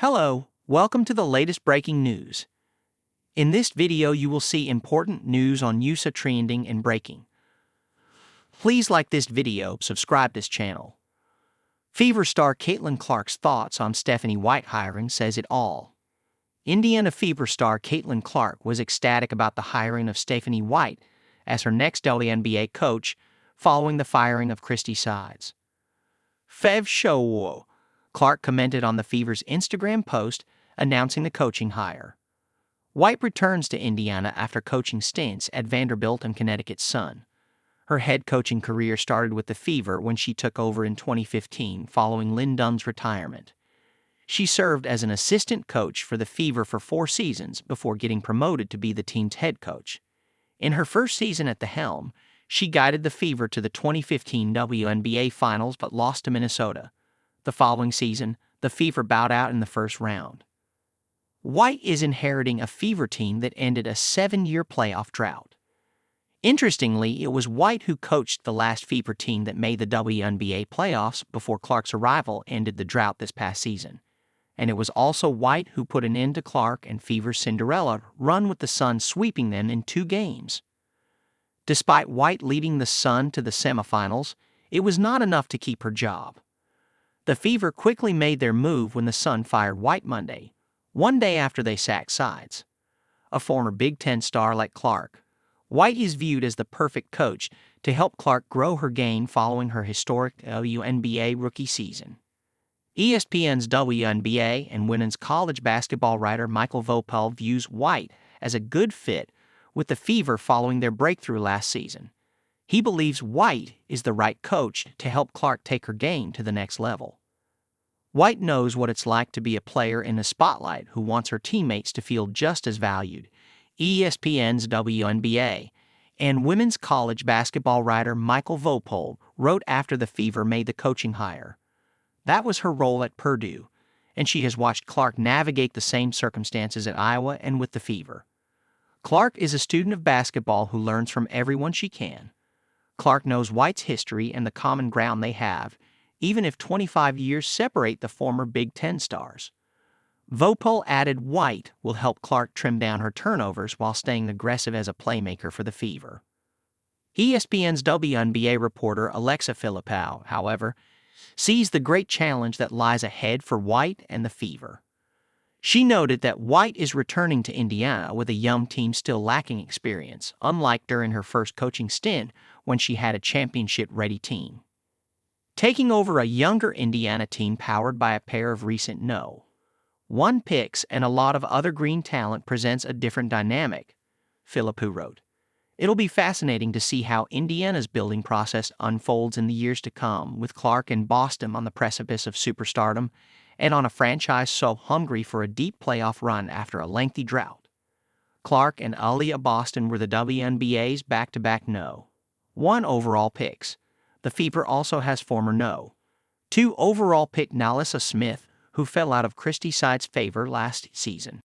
Hello, welcome to the latest breaking news. In this video, you will see important news on USA trending and breaking. Please like this video, subscribe this channel. Fever star Caitlin Clark's thoughts on Stephanie White hiring says it all. Indiana Fever star Caitlin Clark was ecstatic about the hiring of Stephanie White as her next WNBA coach following the firing of Christy Sides. Fev show. Clark commented on the Fever's Instagram post announcing the coaching hire. White returns to Indiana after coaching stints at Vanderbilt and Connecticut's Sun. Her head coaching career started with the Fever when she took over in 2015 following Lynn Dunn's retirement. She served as an assistant coach for the Fever for 4 seasons before getting promoted to be the team's head coach. In her first season at the helm, she guided the Fever to the 2015 WNBA Finals but lost to Minnesota. The following season, the Fever bowed out in the first round. White is inheriting a Fever team that ended a 7-year playoff drought. Interestingly, it was White who coached the last Fever team that made the WNBA playoffs before Clark's arrival ended the drought this past season. And it was also White who put an end to Clark and Fever's Cinderella run with the Sun sweeping them in 2 games. Despite White leading the Sun to the semifinals, it was not enough to keep her job. The Fever quickly made their move when the Sun fired White Monday, one day after they sacked Sides. A former Big Ten star like Clark, White is viewed as the perfect coach to help Clark grow her game following her historic WNBA rookie season. ESPN's WNBA and women's college basketball writer Michael Vopel views White as a good fit with the Fever following their breakthrough last season. He believes White is the right coach to help Clark take her game to the next level. White knows what it's like to be a player in the spotlight who wants her teammates to feel just as valued. ESPN's WNBA and women's college basketball writer Michael Vopel wrote after the Fever made the coaching hire. That was her role at Purdue, and she has watched Clark navigate the same circumstances at Iowa and with the Fever. Clark is a student of basketball who learns from everyone she can. Clark knows White's history and the common ground they have, even if 25 years separate the former Big Ten stars. Vopel added White will help Clark trim down her turnovers while staying aggressive as a playmaker for the Fever. ESPN's WNBA reporter Alexa Philippou, however, sees the great challenge that lies ahead for White and the Fever. She noted that White is returning to Indiana with a young team still lacking experience, unlike during her first coaching stint when she had a championship-ready team. Taking over a younger Indiana team powered by a pair of recent No.1 picks and a lot of other green talent presents a different dynamic, Philippou wrote. It'll be fascinating to see how Indiana's building process unfolds in the years to come, with Clark and Boston on the precipice of superstardom and on a franchise so hungry for a deep playoff run after a lengthy drought. Clark and Aaliyah Boston were the WNBA's back-to-back No.1 overall picks. The Fever also has former No.2 overall pick Nalissa Smith, who fell out of Christy Sides' favor last season.